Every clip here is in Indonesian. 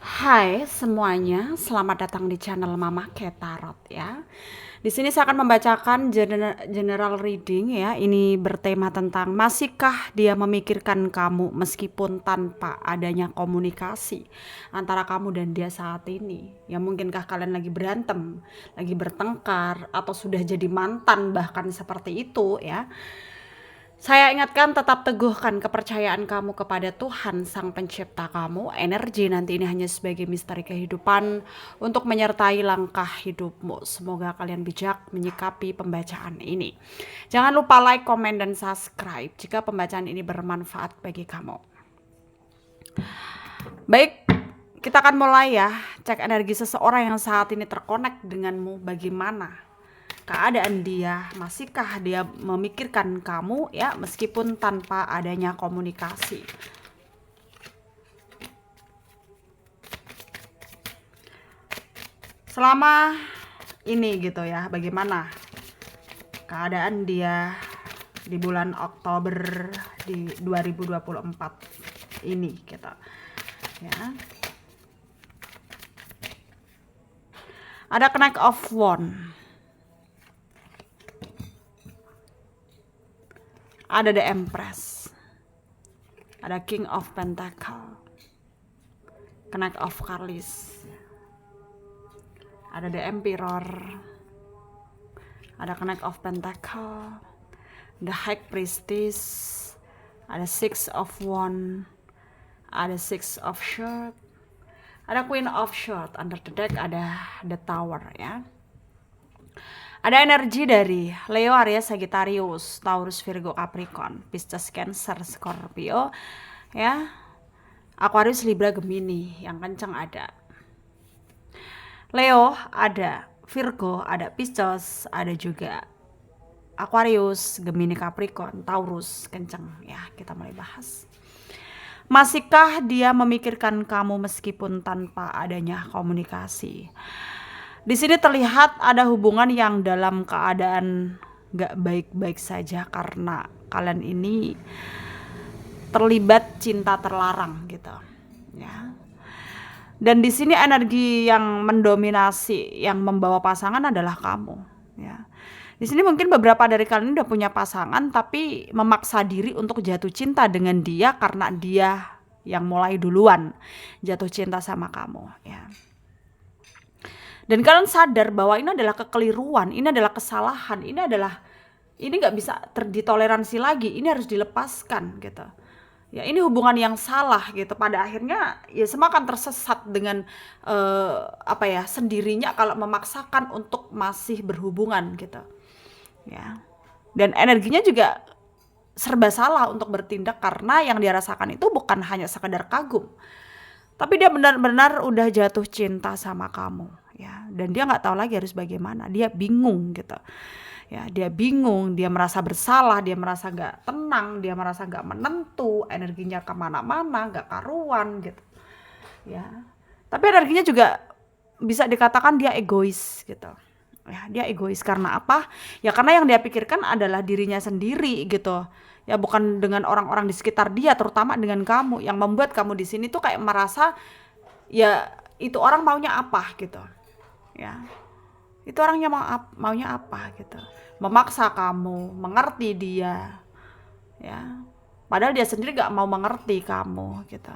Hai semuanya, selamat datang di channel Mama Ketarot ya. Di sini saya akan membacakan general reading ya. Ini bertema tentang masihkah dia memikirkan kamu meskipun tanpa adanya komunikasi antara kamu dan dia saat ini. Ya mungkinkah kalian lagi berantem, lagi bertengkar atau sudah jadi mantan bahkan seperti itu ya. Saya ingatkan tetap teguhkan kepercayaan kamu kepada Tuhan Sang Pencipta kamu. Energi nanti ini hanya sebagai misteri kehidupan untuk menyertai langkah hidupmu. Semoga kalian bijak menyikapi pembacaan ini. Jangan lupa like, komen, dan subscribe jika pembacaan ini bermanfaat bagi kamu. Baik, kita akan mulai ya. Cek energi seseorang yang saat ini terkonek denganmu bagaimana keadaan dia, masihkah dia memikirkan kamu ya meskipun tanpa adanya komunikasi. Selama ini gitu ya, bagaimana keadaan dia di bulan Oktober di 2024 ini kita ya. Ada Knight of Wands, ada The Empress, ada King of Pentacle, Knight of Cups, ada The Emperor, ada Knight of Pentacle, The High Priestess, ada Six of Wands, ada Six of Swords, ada Queen of Swords. Under the deck ada The Tower ya. Ada energi dari Leo, Aries, Sagittarius, Taurus, Virgo, Capricorn, Pisces, Cancer, Scorpio ya, Aquarius, Libra, Gemini yang kencang ada. Leo ada, Virgo ada, Pisces ada juga, Aquarius, Gemini, Capricorn, Taurus kencang ya. Kita mulai bahas. Masihkah dia memikirkan kamu meskipun tanpa adanya komunikasi? Di sini terlihat ada hubungan yang dalam keadaan gak baik-baik saja karena kalian ini terlibat cinta terlarang gitu ya. Dan di sini energi yang mendominasi, yang membawa pasangan adalah kamu ya. Di sini mungkin beberapa dari kalian udah punya pasangan tapi memaksa diri untuk jatuh cinta dengan dia karena dia yang mulai duluan jatuh cinta sama kamu ya. Dan kalian sadar bahwa ini adalah kekeliruan, ini adalah kesalahan, ini nggak bisa ditoleransi lagi, ini harus dilepaskan gitu. Ya ini hubungan yang salah gitu. Pada akhirnya ya semua akan tersesat dengan sendirinya kalau memaksakan untuk masih berhubungan gitu. Ya. Dan energinya juga serba salah untuk bertindak karena yang dia rasakan itu bukan hanya sekedar kagum, tapi dia benar-benar udah jatuh cinta sama kamu ya. Dan dia nggak tahu lagi harus bagaimana, dia bingung gitu ya. Dia bingung, dia merasa bersalah, dia merasa nggak tenang, dia merasa nggak menentu, energinya kemana-mana, nggak karuan gitu ya. Tapi energinya juga bisa dikatakan dia egois gitu ya. Dia egois karena apa ya? Karena yang dia pikirkan adalah dirinya sendiri gitu ya, bukan dengan orang-orang di sekitar dia, terutama dengan kamu, yang membuat kamu di sini tuh kayak merasa ya itu orang maunya apa gitu ya. Itu orangnya maunya apa gitu, memaksa kamu mengerti dia ya, padahal dia sendiri gak mau mengerti kamu gitu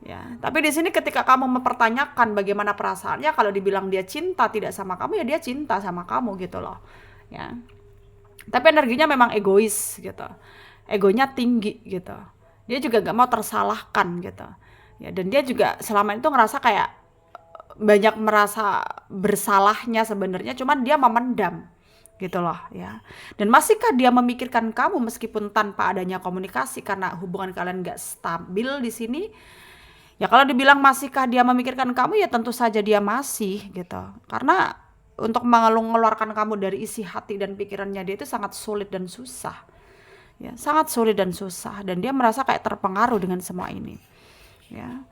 ya. Tapi di sini ketika kamu mempertanyakan bagaimana perasaannya, kalau dibilang dia cinta tidak sama kamu, ya dia cinta sama kamu gitu loh ya. Tapi energinya memang egois gitu, egonya tinggi gitu. Dia juga gak mau tersalahkan gitu ya. Dan dia juga selama itu ngerasa kayak banyak merasa bersalahnya sebenarnya, cuman dia memendam gitu loh ya. Dan masihkah dia memikirkan kamu meskipun tanpa adanya komunikasi karena hubungan kalian gak stabil di sini? Ya kalau dibilang masihkah dia memikirkan kamu, ya tentu saja dia masih gitu. Karena untuk mengeluarkan kamu dari isi hati dan pikirannya dia itu sangat sulit dan susah. Ya, sangat sulit dan susah, dan dia merasa kayak terpengaruh dengan semua ini. Ya.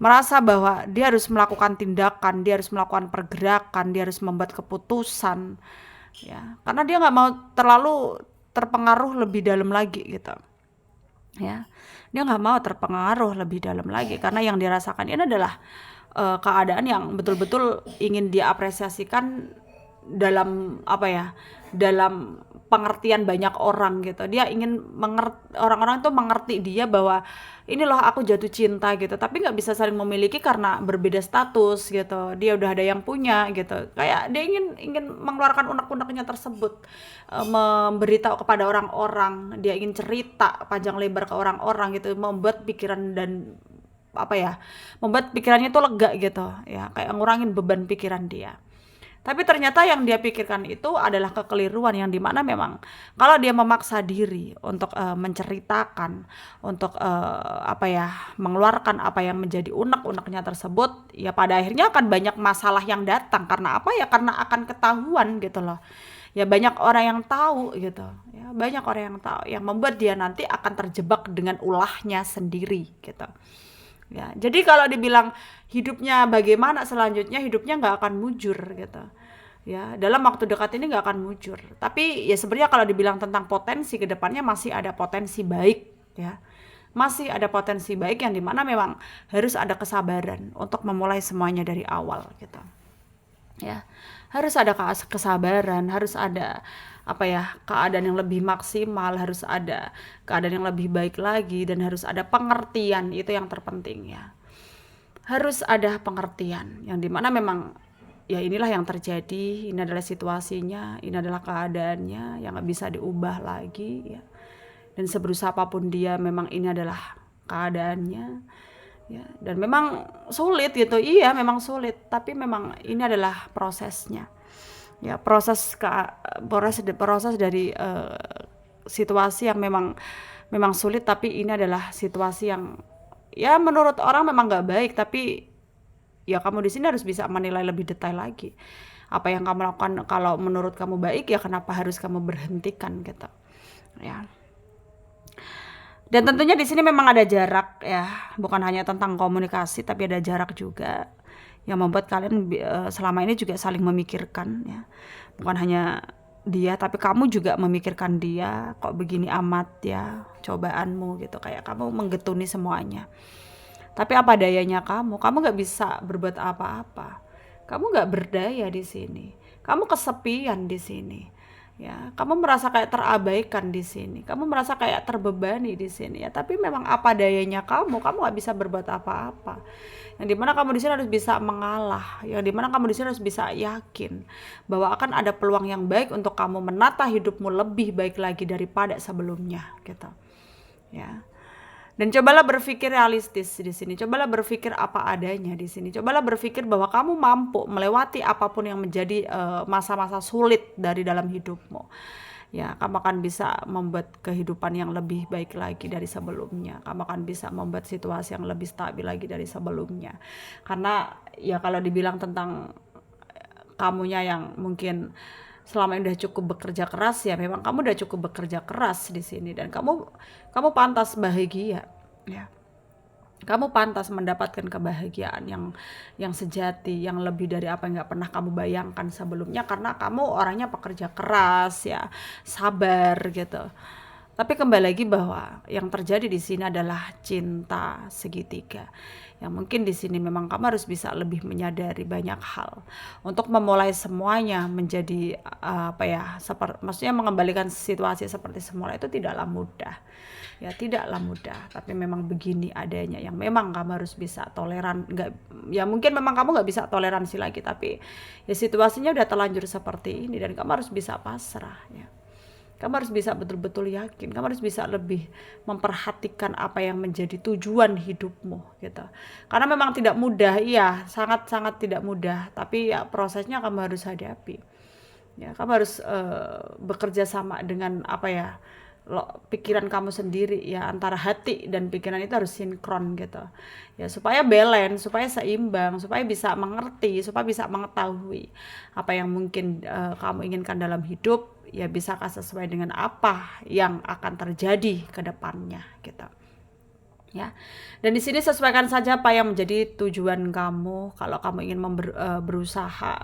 Merasa bahwa dia harus melakukan tindakan, dia harus melakukan pergerakan, dia harus membuat keputusan. Ya, karena dia nggak mau terlalu terpengaruh lebih dalam lagi gitu. Ya. Dia nggak mau terpengaruh lebih dalam lagi karena yang dirasakan ini adalah keadaan yang betul-betul ingin dia apresiasikan dalam apa ya, dalam pengertian banyak orang gitu. Dia ingin orang-orang itu mengerti dia bahwa ini loh aku jatuh cinta gitu, tapi nggak bisa saling memiliki karena berbeda status gitu. Dia udah ada yang punya gitu. Kayak dia ingin ingin mengeluarkan unek-uneknya tersebut, memberitahu kepada orang-orang. Dia ingin cerita panjang lebar ke orang-orang gitu, membuat pikiran dan apa ya, membuat pikirannya itu lega gitu ya, kayak ngurangin beban pikiran dia. Tapi ternyata yang dia pikirkan itu adalah kekeliruan yang dimana memang kalau dia memaksa diri untuk menceritakan, untuk apa ya, mengeluarkan apa yang menjadi unek-uneknya tersebut, ya pada akhirnya akan banyak masalah yang datang. Karena apa ya? Karena akan ketahuan gitu loh. Ya banyak orang yang tahu gitu. Ya banyak orang yang tahu, yang membuat dia nanti akan terjebak dengan ulahnya sendiri gitu. Ya, jadi kalau dibilang hidupnya bagaimana selanjutnya, hidupnya nggak akan mujur gitu. Ya, dalam waktu dekat ini nggak akan mujur. Tapi ya sebenarnya kalau dibilang tentang potensi ke depannya masih ada potensi baik ya. Masih ada potensi baik yang dimana memang harus ada kesabaran untuk memulai semuanya dari awal gitu. Ya, harus ada kesabaran, harus ada apa ya, keadaan yang lebih maksimal, harus ada keadaan yang lebih baik lagi, dan harus ada pengertian. Itu yang terpenting ya, harus ada pengertian yang dimana memang ya inilah yang terjadi, ini adalah situasinya, ini adalah keadaannya yang gak bisa diubah lagi ya. Dan seberusaha apapun dia, memang ini adalah keadaannya ya, dan memang sulit gitu. Iya memang sulit, tapi memang ini adalah prosesnya ya, proses dari situasi yang memang sulit, tapi ini adalah situasi yang ya menurut orang memang nggak baik, tapi ya kamu di sini harus bisa menilai lebih detail lagi apa yang kamu lakukan. Kalau menurut kamu baik, ya kenapa harus kamu berhentikan gitu ya. Dan tentunya di sini memang ada jarak ya, bukan hanya tentang komunikasi, tapi ada jarak juga yang membuat kalian selama ini juga saling memikirkan ya. Bukan hanya dia, tapi kamu juga memikirkan dia. Kok begini amat ya cobaanmu gitu, kayak kamu menggetuni semuanya. Tapi apa dayanya kamu nggak bisa berbuat apa-apa. Kamu nggak berdaya di sini. Kamu kesepian di sini. Ya, kamu merasa kayak terabaikan di sini. Kamu merasa kayak terbebani di sini ya. Tapi memang apa dayanya kamu nggak bisa berbuat apa-apa. Yang dimana kamu di sini harus bisa mengalah. Yang dimana kamu di sini harus bisa yakin bahwa akan ada peluang yang baik untuk kamu menata hidupmu lebih baik lagi daripada sebelumnya, gitu. Ya. Dan cobalah berpikir realistis di sini. Cobalah berpikir apa adanya di sini. Cobalah berpikir bahwa kamu mampu melewati apapun yang menjadi masa-masa sulit dari dalam hidupmu. Ya, kamu akan bisa membuat kehidupan yang lebih baik lagi dari sebelumnya. Kamu akan bisa membuat situasi yang lebih stabil lagi dari sebelumnya. Karena ya kalau dibilang tentang kamunya yang mungkin selama ini udah cukup bekerja keras, ya memang kamu udah cukup bekerja keras di sini, dan kamu pantas bahagia ya. Kamu pantas mendapatkan kebahagiaan yang sejati, yang lebih dari apa yang nggak pernah kamu bayangkan sebelumnya, karena kamu orangnya pekerja keras ya, sabar gitu. Tapi kembali lagi bahwa yang terjadi di sini adalah cinta segitiga. Yang mungkin di sini memang kamu harus bisa lebih menyadari banyak hal untuk memulai semuanya menjadi apa ya, maksudnya mengembalikan situasi seperti semula itu tidaklah mudah. Ya tidaklah mudah, tapi memang begini adanya yang memang kamu harus bisa toleran. Nggak, ya mungkin memang kamu nggak bisa toleransi lagi, tapi ya situasinya udah terlanjur seperti ini dan kamu harus bisa pasrah ya. Kamu harus bisa betul-betul yakin, kamu harus bisa lebih memperhatikan apa yang menjadi tujuan hidupmu gitu. Karena memang tidak mudah, iya, sangat-sangat tidak mudah, tapi ya prosesnya kamu harus hadapi. Ya, kamu harus bekerja sama dengan apa ya, pikiran kamu sendiri ya, antara hati dan pikiran itu harus sinkron gitu. Ya, supaya balance, supaya seimbang, supaya bisa mengerti, supaya bisa mengetahui apa yang mungkin kamu inginkan dalam hidup, ya bisakah sesuai dengan apa yang akan terjadi ke depannya gitu. Ya. Dan di sini sesuaikan saja apa yang menjadi tujuan kamu. Kalau kamu ingin berusaha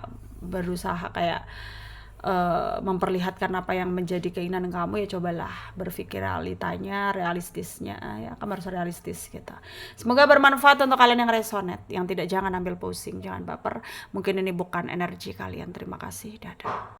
kayak memperlihatkan apa yang menjadi keinginan kamu, ya cobalah berpikir realitanya, realistisnya ya, kamu harus realistis gitu. Semoga bermanfaat untuk kalian yang resonate, yang tidak, jangan ambil pusing, jangan baper, mungkin ini bukan energi kalian. Terima kasih, dadah.